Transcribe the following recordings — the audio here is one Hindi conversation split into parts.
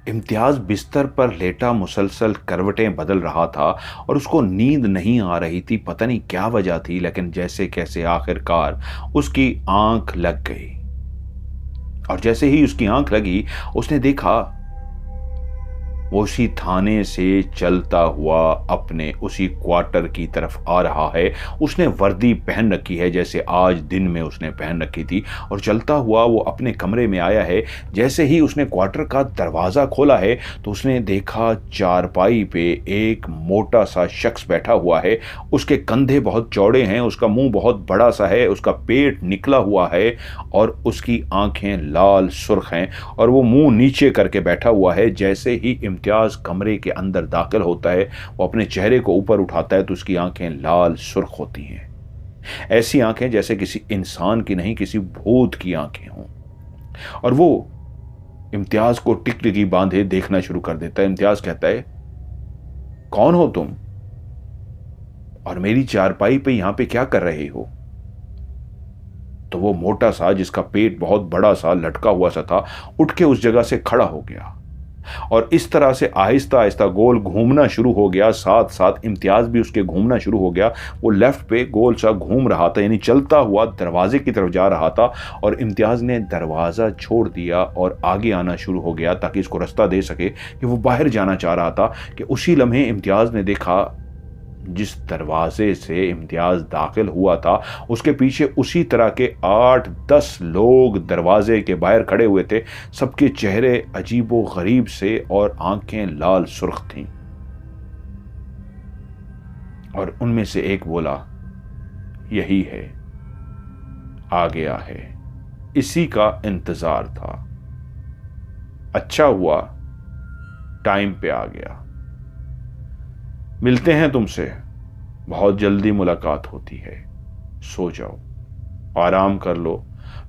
इम्तियाज बिस्तर पर लेटा मुसलसल करवटें बदल रहा था और उसको नींद नहीं आ रही थी। पता नहीं क्या वजह थी, लेकिन जैसे कैसे आखिरकार उसकी आंख लग गई। और जैसे ही उसकी आंख लगी, उसने देखा वो उसी थाने से चलता हुआ अपने उसी क्वार्टर की तरफ आ रहा है। उसने वर्दी पहन रखी है जैसे आज दिन में उसने पहन रखी थी, और चलता हुआ वो अपने कमरे में आया है। जैसे ही उसने क्वार्टर का दरवाज़ा खोला है तो उसने देखा चारपाई पे एक मोटा सा शख्स बैठा हुआ है। उसके कंधे बहुत चौड़े हैं, उसका मुंह बहुत बड़ा सा है, उसका पेट निकला हुआ है और उसकी आंखें लाल सुर्ख हैं और वो मुंह नीचे करके बैठा हुआ है। जैसे ही इम्तियाज कमरे के अंदर दाखिल होता है, वो अपने चेहरे को ऊपर उठाता है तो उसकी आंखें लाल सुर्ख होती हैं। ऐसी आंखें जैसे किसी इंसान की नहीं, किसी भूत की आंखें हों। और वो इम्तियाज को टिकटिकी बांधे देखना शुरू कर देता है। इम्तियाज कहता है, कौन हो तुम और मेरी चारपाई पे यहां पे क्या कर रहे हो? तो वो मोटा सा, जिसका पेट बहुत बड़ा सा लटका हुआ सा था, उठ के उस जगह से खड़ा हो गया और इस तरह से आहिस्ता आहिस्ता गोल घूमना शुरू हो गया। साथ साथ इम्तियाज भी उसके घूमना शुरू हो गया। वो लेफ्ट पे गोल सा घूम रहा था, यानी चलता हुआ दरवाजे की तरफ जा रहा था। और इम्तियाज ने दरवाज़ा छोड़ दिया और आगे आना शुरू हो गया ताकि इसको रास्ता दे सके कि वो बाहर जाना चाह रहा था। कि उसी लम्हे इम्तियाज ने देखा जिस दरवाजे से इम्तियाज दाखिल हुआ था, उसके पीछे उसी तरह के 8-10 लोग दरवाजे के बाहर खड़े हुए थे। सबके चेहरे अजीबो गरीब से और आंखें लाल सुर्ख थीं। और उनमें से एक बोला, यही है, आ गया है, इसी का इंतजार था। अच्छा हुआ टाइम पे आ गया। मिलते हैं तुमसे, बहुत जल्दी मुलाकात होती है। सो जाओ, आराम कर लो,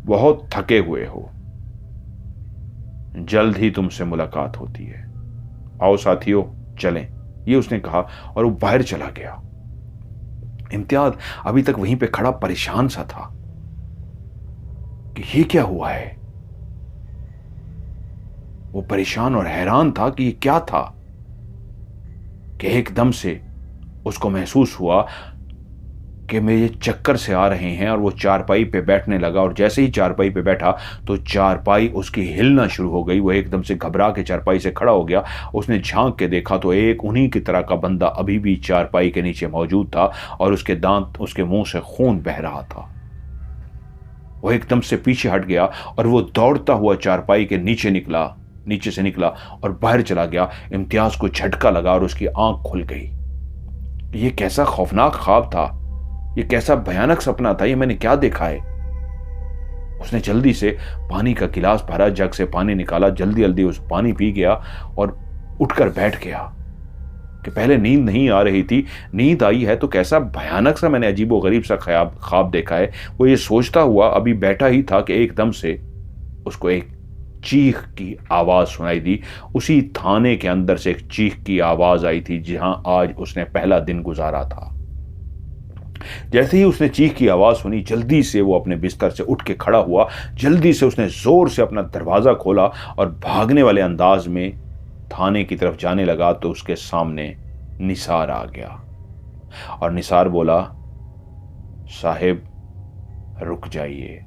बहुत थके हुए हो। जल्द ही तुमसे मुलाकात होती है। आओ साथियों, चलें, ये उसने कहा और वो बाहर चला गया। इम्तियाज अभी तक वहीं पे खड़ा परेशान सा था कि ये क्या हुआ है। वो परेशान और हैरान था कि ये क्या था कि एकदम से उसको महसूस हुआ कि मेरे चक्कर से आ रहे हैं। और वो चारपाई पे बैठने लगा और जैसे ही चारपाई पे बैठा तो चारपाई उसकी हिलना शुरू हो गई। वो एकदम से घबरा के चारपाई से खड़ा हो गया। उसने झांक के देखा तो एक उन्हीं की तरह का बंदा अभी भी चारपाई के नीचे मौजूद था और उसके दांत, उसके मुंह से खून बह रहा था। वो एकदम से पीछे हट गया और वो दौड़ता हुआ चारपाई के नीचे से निकला और बाहर चला गया। इम्तियाज को झटका लगा और उसकी आंख खुल गई। ये कैसा खौफनाक ख्वाब था, ये कैसा भयानक सपना था, ये मैंने क्या देखा है। उसने जल्दी से पानी का गिलास भरा, जग से पानी निकाला, जल्दी जल्दी उस पानी पी गया और उठकर बैठ गया। कि पहले नींद नहीं आ रही थी, नींद आई है तो कैसा भयानक सा मैंने अजीबो गरीब सा ख्वाब देखा है। वो ये सोचता हुआ अभी बैठा ही था कि एकदम से उसको एक चीख की आवाज सुनाई दी। उसी थाने के अंदर से एक चीख की आवाज आई थी जहां आज उसने पहला दिन गुजारा था। जैसे ही उसने चीख की आवाज सुनी, जल्दी से वो अपने बिस्तर से उठ के खड़ा हुआ। जल्दी से उसने जोर से अपना दरवाजा खोला और भागने वाले अंदाज में थाने की तरफ जाने लगा तो उसके सामने निसार आ गया। और निसार बोला, साहिब रुक जाइए,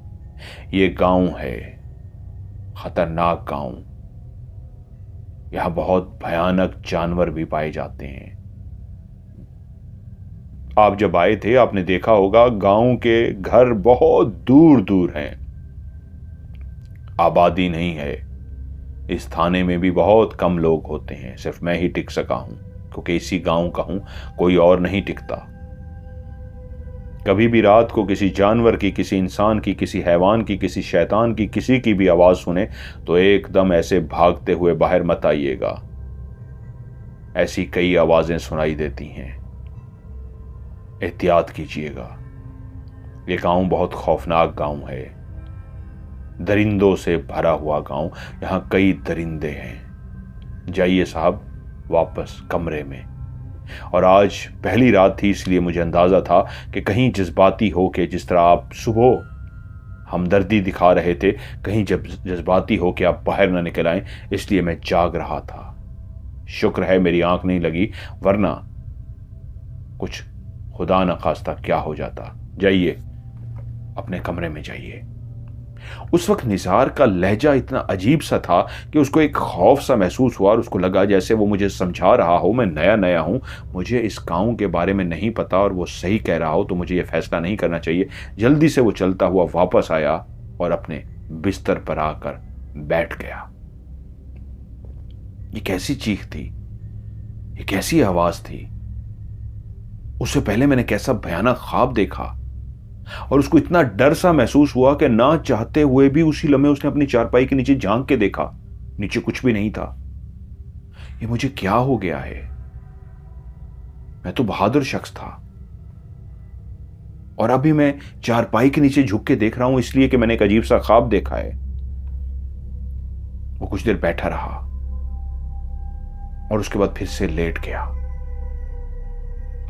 ये गांव है, खतरनाक गांव, यहां बहुत भयानक जानवर भी पाए जाते हैं। आप जब आए थे आपने देखा होगा गांव के घर बहुत दूर दूर हैं, आबादी नहीं है। इस थाने में भी बहुत कम लोग होते हैं, सिर्फ मैं ही टिक सका हूं क्योंकि इसी गांव का हूं, कोई और नहीं टिकता। कभी भी रात को किसी जानवर की, किसी इंसान की, किसी हैवान की, किसी शैतान की, किसी की भी आवाज सुने तो एकदम ऐसे भागते हुए बाहर मत आइएगा। ऐसी कई आवाजें सुनाई देती हैं, एहतियात कीजिएगा। ये गांव बहुत खौफनाक गांव है, दरिंदों से भरा हुआ गांव, यहां कई दरिंदे हैं। जाइए साहब वापस कमरे में। और आज पहली रात थी इसलिए मुझे अंदाजा था कि कहीं जज्बाती हो के जिस तरह आप सुबह हमदर्दी दिखा रहे थे, कहीं जब जज्बाती हो के आप बाहर ना निकल आए, इसलिए मैं जाग रहा था। शुक्र है मेरी आंख नहीं लगी, वरना कुछ खुदा न खास्ता क्या हो जाता। जाइए, अपने कमरे में जाइए। उस वक्त निसार का लहजा इतना अजीब सा था कि उसको एक खौफ सा महसूस हुआ और उसको लगा जैसे वो मुझे समझा रहा हो, मैं नया नया हूं, मुझे इस गांव के बारे में नहीं पता और वो सही कह रहा हो, तो मुझे ये फैसला नहीं करना चाहिए। जल्दी से वो चलता हुआ वापस आया और अपने बिस्तर पर आकर बैठ गया। ये कैसी चीख थी, ये कैसी आवाज थी? उससे पहले मैंने कैसा भयानक ख्वाब देखा और उसको इतना डर सा महसूस हुआ कि ना चाहते हुए भी उसी लम्हे उसने अपनी चारपाई के नीचे झांक के देखा। नीचे कुछ भी नहीं था। ये मुझे क्या हो गया है? मैं तो बहादुर शख्स था और अभी मैं चारपाई के नीचे झुक के देख रहा हूं इसलिए कि मैंने एक अजीब सा ख्वाब देखा है। वो कुछ देर बैठा रहा और उसके बाद फिर से लेट गया।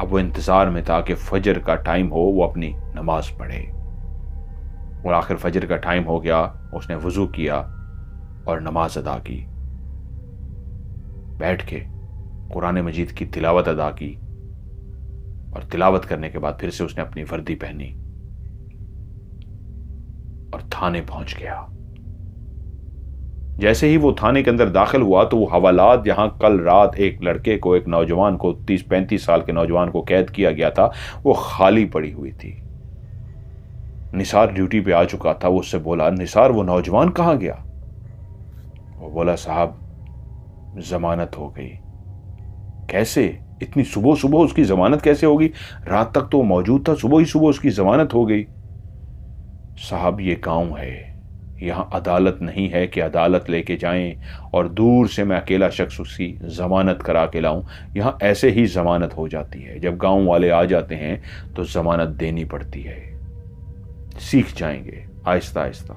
अब वो इंतजार में था कि फजर का टाइम हो, वो अपनी नमाज पढ़े। और आखिर फजर का टाइम हो गया, उसने वजू किया और नमाज अदा की। बैठ के कुरान मजीद की तिलावत अदा की और तिलावत करने के बाद फिर से उसने अपनी वर्दी पहनी और थाने पहुंच गया। जैसे ही वो थाने के अंदर दाखिल हुआ तो वो हवालात, जहां कल रात एक लड़के को, एक नौजवान को, 30-35 साल के नौजवान को कैद किया गया था, वो खाली पड़ी हुई थी। निसार ड्यूटी पे आ चुका था। वो उससे बोला, निसार वो नौजवान कहां गया? वो बोला, साहब जमानत हो गई। कैसे? इतनी सुबह सुबह उसकी जमानत कैसे होगी? रात तक तो मौजूद था, सुबह ही सुबह उसकी जमानत हो गई। साहब ये गांव है, यहां अदालत नहीं है कि अदालत लेके जाएं और दूर से मैं अकेला शख्स उसकी जमानत करा के लाऊं। यहां ऐसे ही जमानत हो जाती है। जब गांव वाले आ जाते हैं तो जमानत देनी पड़ती है। सीख जाएंगे आहिस्ता आहिस्ता।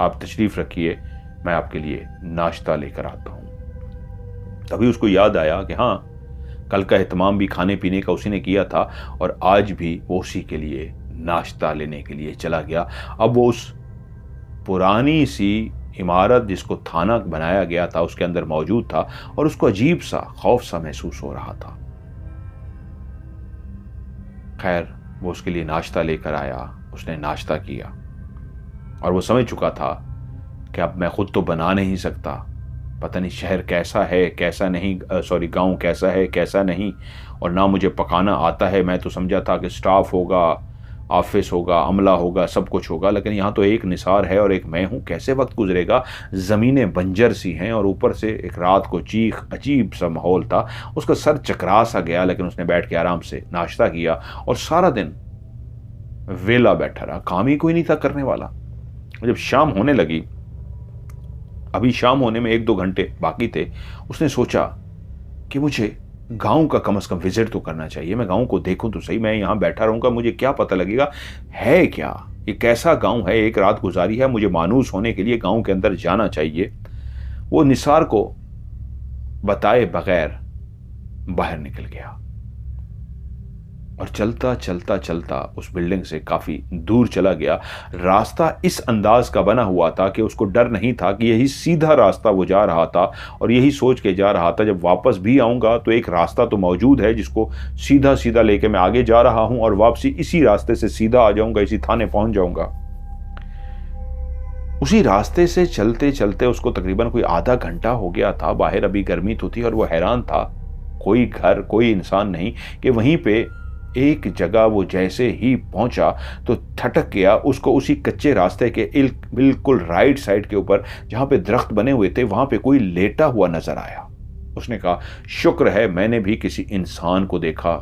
आप तशरीफ रखिए, मैं आपके लिए नाश्ता लेकर आता हूं। तभी उसको याद आया कि हाँ, कल का एहतमाम भी खाने पीने का उसी ने किया था और आज भी वो उसी के लिए नाश्ता लेने के लिए चला गया। अब वो उस पुरानी सी इमारत जिसको थाना बनाया गया था उसके अंदर मौजूद था और उसको अजीब सा खौफ सा महसूस हो रहा था। खैर, वो उसके लिए नाश्ता लेकर आया। उसने नाश्ता किया और वो समझ चुका था कि अब मैं खुद तो बना नहीं सकता। पता नहीं शहर कैसा है कैसा नहीं, गांव कैसा है कैसा नहीं, और ना मुझे पकाना आता है। मैं तो समझा था कि स्टाफ होगा, ऑफिस होगा, अमला होगा, सब कुछ होगा, लेकिन यहाँ तो एक निसार है और एक मैं हूँ। कैसे वक्त गुजरेगा? ज़मीनें बंजर सी हैं और ऊपर से एक रात को चीख, अजीब सा माहौल था। उसका सर चकरा सा गया, लेकिन उसने बैठ के आराम से नाश्ता किया और सारा दिन वेला बैठा रहा। काम ही कोई नहीं था करने वाला। जब शाम होने लगी, अभी शाम होने में 1-2 घंटे बाकी थे, उसने सोचा कि मुझे गांव का कम से कम विजिट तो करना चाहिए। मैं गांव को देखूं तो सही। मैं यहां बैठा रहूंगा, मुझे क्या पता लगेगा है क्या, ये कैसा गांव है। एक रात गुजारी है, मुझे मानूस होने के लिए गांव के अंदर जाना चाहिए। वो निसार को बताए बगैर बाहर निकल गया और चलता चलता चलता उस बिल्डिंग से काफी दूर चला गया। रास्ता इस अंदाज का बना हुआ था कि उसको डर नहीं था कि यही सीधा रास्ता वो जा रहा था और यही सोच के जा रहा था, जब वापस भी आऊंगा तो एक रास्ता तो मौजूद है जिसको सीधा सीधा लेके मैं आगे जा रहा हूं और वापसी इसी रास्ते से सीधा आ जाऊंगा, इसी थाने पहुंच जाऊंगा। उसी रास्ते से चलते चलते उसको तकरीबन कोई आधा घंटा हो गया था। बाहर अभी गर्मी तो थी और वो हैरान था, कोई घर, कोई इंसान नहीं, कि वहीं पे एक जगह वो जैसे ही पहुंचा तो ठटक गया। उसको उसी कच्चे रास्ते के बिल्कुल राइट साइड के ऊपर जहां पे दरख्त बने हुए थे, वहां पे कोई लेटा हुआ नजर आया। उसने कहा, शुक्र है मैंने भी किसी इंसान को देखा।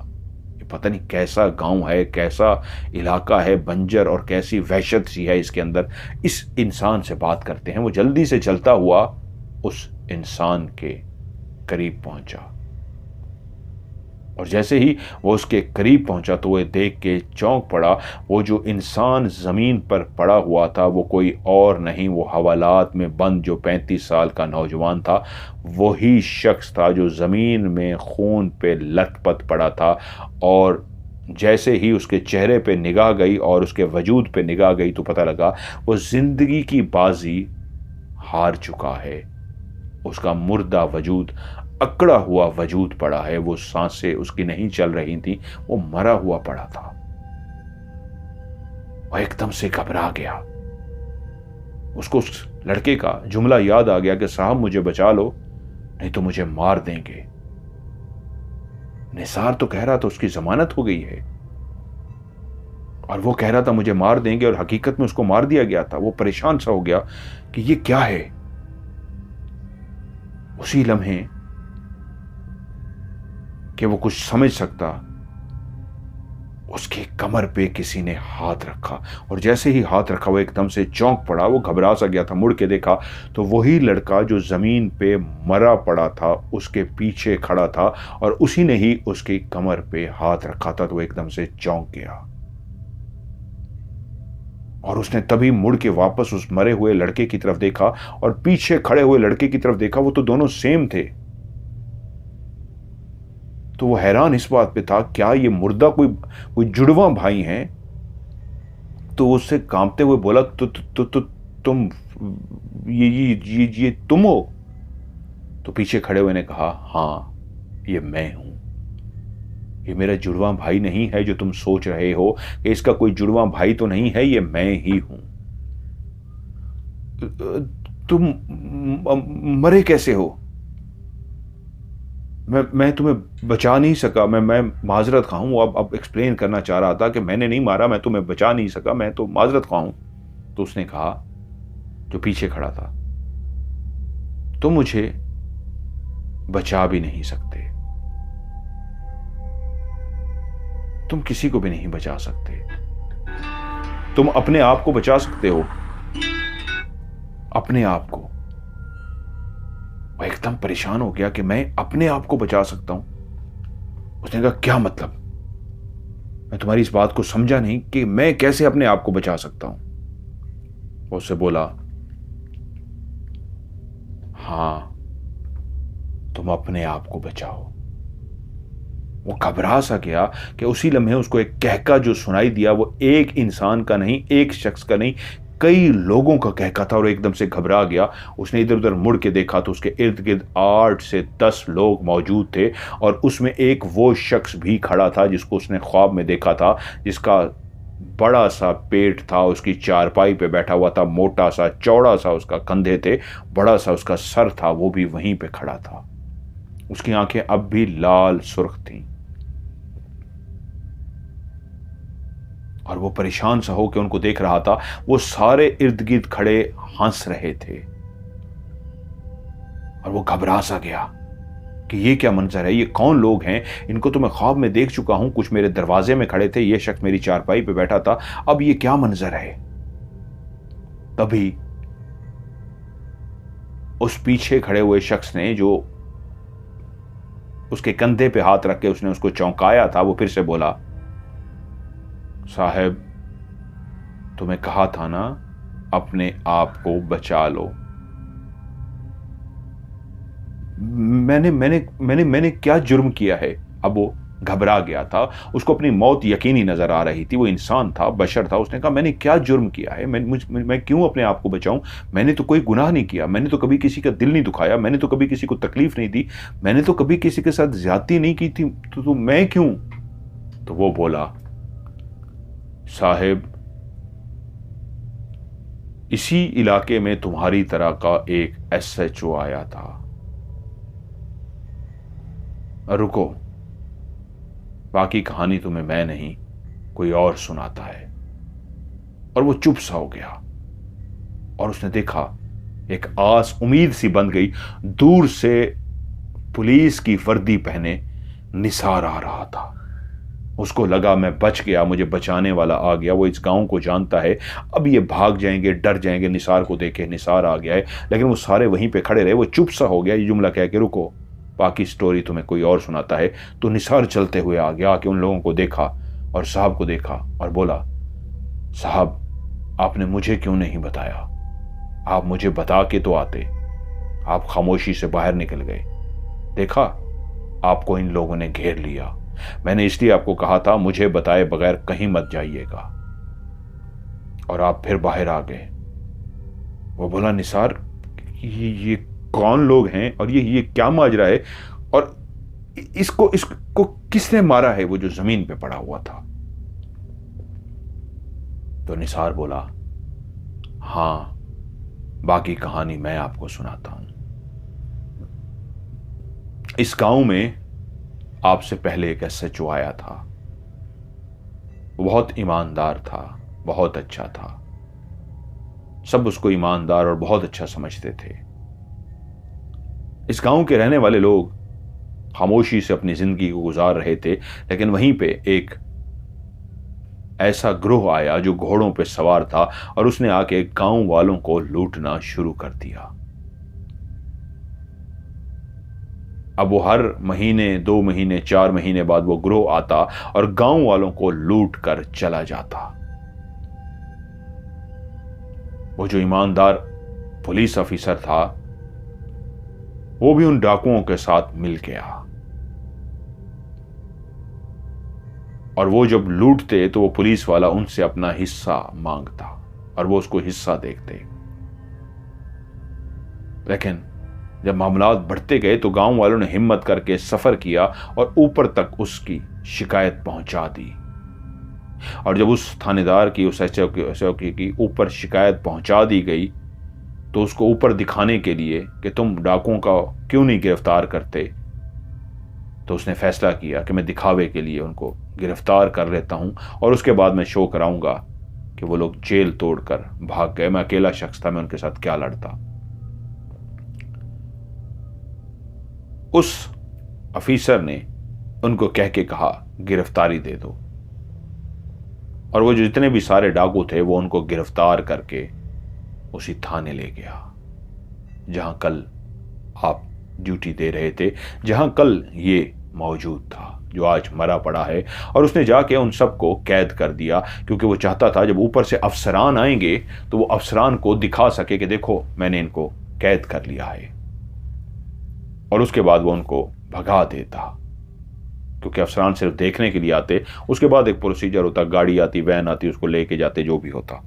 पता नहीं कैसा गांव है, कैसा इलाका है, बंजर, और कैसी वहशत सी है इसके अंदर। इस इंसान से बात करते हैं। वो जल्दी से चलता हुआ उस इंसान के करीब पहुंचा और जैसे ही वो उसके करीब पहुंचा तो वह देख के चौंक पड़ा। वो जो इंसान जमीन पर पड़ा हुआ था वो कोई और नहीं, वो हवालात में बंद जो 35 साल का नौजवान था, वही शख्स था जो जमीन में खून पे लथपथ पड़ा था और जैसे ही उसके चेहरे पे निगाह गई और उसके वजूद पे निगाह गई तो पता लगा वो जिंदगी की बाजी हार चुका है। उसका मुर्दा वजूद, अकड़ा हुआ वजूद पड़ा है। वो सांसें उसकी नहीं चल रही थी, वो मरा हुआ पड़ा था। वह एकदम से घबरा गया। उसको उस लड़के का जुमला याद आ गया कि साहब मुझे बचा लो, नहीं तो मुझे मार देंगे। निसार तो कह रहा था उसकी जमानत हो गई है, और वो कह रहा था मुझे मार देंगे, और हकीकत में उसको मार दिया गया था। वो परेशान सा हो गया कि ये क्या है। उसी लम्हे कि वो कुछ समझ सकता, उसकी कमर पे किसी ने हाथ रखा, और जैसे ही हाथ रखा वो एकदम से चौंक पड़ा। वो घबरा सा गया था, मुड़ के देखा तो वही लड़का जो जमीन पे मरा पड़ा था उसके पीछे खड़ा था, और उसी ने ही उसकी कमर पे हाथ रखा था। तो वो एकदम से चौंक गया, और उसने तभी मुड़ के वापस उस मरे हुए लड़के की तरफ देखा और पीछे खड़े हुए लड़के की तरफ देखा। वो तो दोनों सेम थे। तो वो हैरान इस बात पे था, क्या ये मुर्दा कोई जुड़वा भाई हैं। तो उससे कांपते हुए बोला, तुम ये तुम हो? तो पीछे खड़े हुए ने कहा, हाँ ये मैं हूं। ये मेरा जुड़वा भाई नहीं है जो तुम सोच रहे हो कि इसका कोई जुड़वा भाई तो नहीं है, ये मैं ही हूं। तुम मरे कैसे हो? मैं तुम्हें बचा नहीं सका। मैं माजरत खा हूं। अब एक्सप्लेन करना चाह रहा था कि मैंने नहीं मारा, मैं तुम्हें बचा नहीं सका, मैं तो माजरत खा हूं। तो उसने कहा, जो पीछे खड़ा था, तुम मुझे बचा भी नहीं सकते, तुम किसी को भी नहीं बचा सकते। तुम अपने आप को बचा सकते हो, अपने आप को। वह एकदम परेशान हो गया कि मैं अपने आप को बचा सकता हूं। उसने कहा, क्या मतलब? मैं तुम्हारी इस बात को समझा नहीं कि मैं कैसे अपने आप को बचा सकता हूं। वो उससे बोला, हां तुम अपने आप को बचाओ। वो घबरा सा गया कि उसी लम्हे उसको एक कहका जो सुनाई दिया वो एक इंसान का नहीं, एक शख्स का नहीं, कई लोगों का कहका था। और एकदम से घबरा गया। उसने इधर उधर मुड़ के देखा तो उसके इर्द गिर्द 8 से 10 लोग मौजूद थे, और उसमें एक वो शख्स भी खड़ा था जिसको उसने ख्वाब में देखा था, जिसका बड़ा सा पेट था, उसकी चारपाई पे बैठा हुआ था, मोटा सा चौड़ा सा उसका कंधे थे, बड़ा सा उसका सर था, वो भी वहीं पे खड़ा था। उसकी आंखें अब भी लाल सुर्ख थीं, और वो परेशान सा होकर उनको देख रहा था। वो सारे इर्द गिर्द खड़े हंस रहे थे, और वो घबरा सा गया कि ये क्या मंजर है, ये कौन लोग हैं? इनको तो मैं ख्वाब में देख चुका हूं, कुछ मेरे दरवाजे में खड़े थे, ये शख्स मेरी चारपाई पे बैठा था, अब ये क्या मंजर है? तभी उस पीछे खड़े हुए शख्स ने, जो उसके कंधे पे हाथ रख के उसने उसको चौंकाया था, वो फिर से बोला, साहब तुम्हें कहा था ना अपने आप को बचा लो। मैंने क्या जुर्म किया है? अब वो घबरा गया था, उसको अपनी मौत यकीनी नजर आ रही थी। वो इंसान था, बशर था। उसने कहा, मैंने क्या जुर्म किया है? मैं क्यों अपने आप को बचाऊं? मैंने तो कोई गुनाह नहीं किया, मैंने तो कभी किसी का दिल नहीं दुखाया, मैंने तो कभी किसी को तकलीफ नहीं दी, मैंने तो कभी किसी के साथ ज्यादती नहीं की थी, तो मैं क्यों? तो वो बोला, साहिब इसी इलाके में तुम्हारी तरह का एक SHO आया था। रुको, बाकी कहानी तुम्हें मैं नहीं, कोई और सुनाता है। और वो चुप सा हो गया, और उसने देखा एक आस उम्मीद सी बन गई। दूर से पुलिस की वर्दी पहने निसार आ रहा था। उसको लगा मैं बच गया, मुझे बचाने वाला आ गया। वो इस गांव को जानता है, अब ये भाग जाएंगे, डर जाएंगे। निसार को देखे निसार आ गया है, लेकिन वो सारे वहीं पे खड़े रहे। वो चुप सा हो गया, ये जुमला कह के, रुको बाकी स्टोरी तुम्हें कोई और सुनाता है। तो निसार चलते हुए आ गया, आके उन लोगों को देखा और साहब को देखा और बोला, साहब आपने मुझे क्यों नहीं बताया? आप मुझे बता के तो आते। आप खामोशी से बाहर निकल गए। देखा, आपको इन लोगों ने घेर लिया, मैंने इसलिए आपको कहा था मुझे बताए बगैर कहीं मत जाइएगा, और आप फिर बाहर आ गए। वो बोला, निसार, ये कौन लोग हैं और ये क्या माजरा है, और इसको इसको किसने मारा है, वो जो जमीन पे पड़ा हुआ था। तो निसार बोला, हां, बाकी कहानी मैं आपको सुनाता हूं। इस गांव में आपसे पहले एक एसएचओ आया था। वो बहुत ईमानदार था, बहुत अच्छा था। सब उसको ईमानदार और बहुत अच्छा समझते थे। इस गांव के रहने वाले लोग खामोशी से अपनी जिंदगी को गुजार रहे थे, लेकिन वहीं पे एक ऐसा ग्रोह आया जो घोड़ों पे सवार था, और उसने आके गांव वालों को लूटना शुरू कर दिया। अब वो हर महीने, 2 महीने, 4 महीने बाद वो ग्रोह आता और गांव वालों को लूट कर चला जाता। वो जो ईमानदार पुलिस ऑफिसर था, वो भी उन डाकुओं के साथ मिल गया, और वो जब लूटते तो वो पुलिस वाला उनसे अपना हिस्सा मांगता और वो उसको हिस्सा देखते। लेकिन जब मामलात बढ़ते गए तो गांव वालों ने हिम्मत करके सफर किया और ऊपर तक उसकी शिकायत पहुंचा दी। और जब उस थानेदार की, उस एसएचओ की ऊपर शिकायत पहुंचा दी गई, तो उसको ऊपर दिखाने के लिए कि तुम डाकुओं का क्यों नहीं गिरफ्तार करते, तो उसने फैसला किया कि मैं दिखावे के लिए उनको गिरफ्तार कर लेता हूं, और उसके बाद मैं शो कराऊंगा कि वो लोग जेल तोड़कर भाग गए। मैं अकेला शख्स था, मैं उनके साथ क्या लड़ता। उस ऑफिसर ने उनको कह के कहा, गिरफ्तारी दे दो, और वो जो जितने भी सारे डाकू थे वो उनको गिरफ्तार करके उसी थाने ले गया जहां कल आप ड्यूटी दे रहे थे, जहां कल ये मौजूद था जो आज मरा पड़ा है। और उसने जाके उन सबको कैद कर दिया, क्योंकि वो चाहता था जब ऊपर से अफसरान आएंगे तो वो अफसरान को दिखा सके कि देखो मैंने इनको कैद कर लिया है, और उसके बाद वो उनको भगा देता, क्योंकि अफसरान सिर्फ देखने के लिए आते। उसके बाद एक प्रोसीजर होता, गाड़ी आती, वैन आती, उसको लेके जाते, जो भी होता।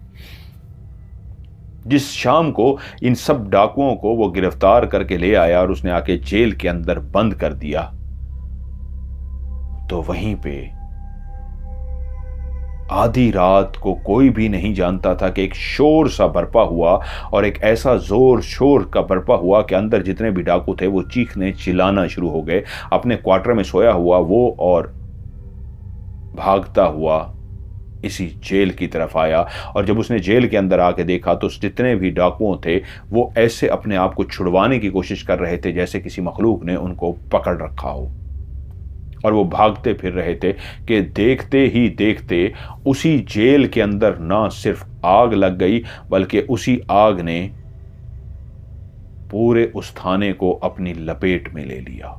जिस शाम को इन सब डाकुओं को वो गिरफ्तार करके ले आया और उसने आके जेल के अंदर बंद कर दिया, तो वहीं पे आधी रात को कोई भी नहीं जानता था कि एक शोर सा बरपा हुआ, और एक ऐसा जोर शोर का बरपा हुआ कि अंदर जितने भी डाकू थे वो चीखने चिल्लाना शुरू हो गए। अपने क्वार्टर में सोया हुआ वो और भागता हुआ इसी जेल की तरफ आया, और जब उसने जेल के अंदर आके देखा तो जितने भी डाकुओं थे वो ऐसे अपने आप को छुड़वाने की कोशिश कर रहे थे जैसे किसी मखलूक ने उनको पकड़ रखा हो, और वो भागते फिर रहे थे कि देखते ही देखते उसी जेल के अंदर ना सिर्फ आग लग गई, बल्कि उसी आग ने पूरे उस थाने को अपनी लपेट में ले लिया।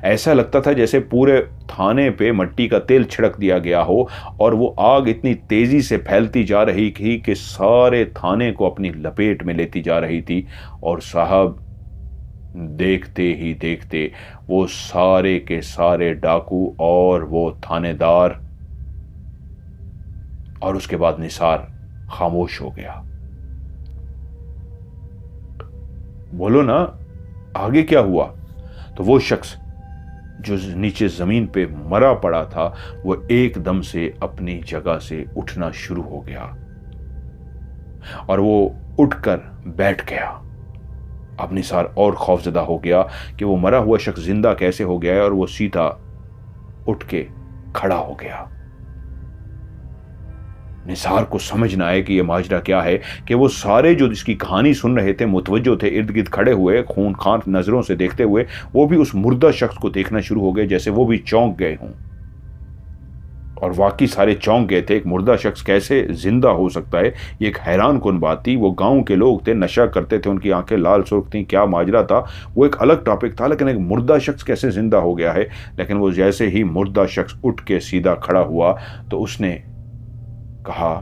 ऐसा लगता था जैसे पूरे थाने पे मिट्टी का तेल छिड़क दिया गया हो, और वो आग इतनी तेजी से फैलती जा रही थी कि सारे थाने को अपनी लपेट में लेती जा रही थी। और साहब, देखते ही देखते वो सारे के सारे डाकू और वो थानेदार और उसके बाद निसार खामोश हो गया। बोलो ना, आगे क्या हुआ? तो वो शख्स जो नीचे जमीन पे मरा पड़ा था वो एकदम से अपनी जगह से उठना शुरू हो गया, और वो उठकर बैठ गया। अब निसार और खौफजदा हो गया कि वो मरा हुआ शख्स जिंदा कैसे हो गया है, और वो सीधा उठ के खड़ा हो गया। निसार को समझ ना आए कि ये माजरा क्या है, कि वो सारे जो इसकी कहानी सुन रहे थे मुतवज्जो थे, इर्द गिर्द खड़े हुए खून खान नजरों से देखते हुए, वो भी उस मुर्दा शख्स को देखना शुरू हो गए जैसे वो भी चौंक गए हों। और वाकई सारे चौंक गए थे, एक मुर्दा शख्स कैसे जिंदा हो सकता है, ये एक हैरान कुन बात थी। वो गांव के लोग थे, नशा करते थे, उनकी आंखें लाल सुर्ख थी, क्या माजरा था वो एक अलग टॉपिक था, लेकिन एक मुर्दा शख्स कैसे जिंदा हो गया है। लेकिन वो जैसे ही मुर्दा शख्स उठ के सीधा खड़ा हुआ तो उसने कहा,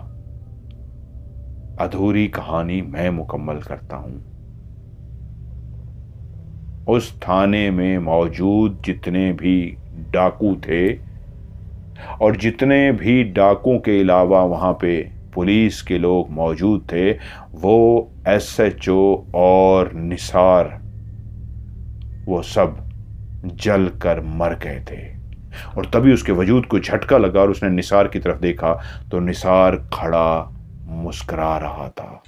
अधूरी कहानी मैं मुकम्मल करता हूं। उस थाने में मौजूद जितने भी डाकू थे और जितने भी डाकुओं के अलावा वहाँ पे पुलिस के लोग मौजूद थे, वो एसएचओ और निसार, वो सब जल कर मर गए थे। और तभी उसके वजूद को झटका लगा और उसने निसार की तरफ देखा तो निसार खड़ा मुस्कुरा रहा था।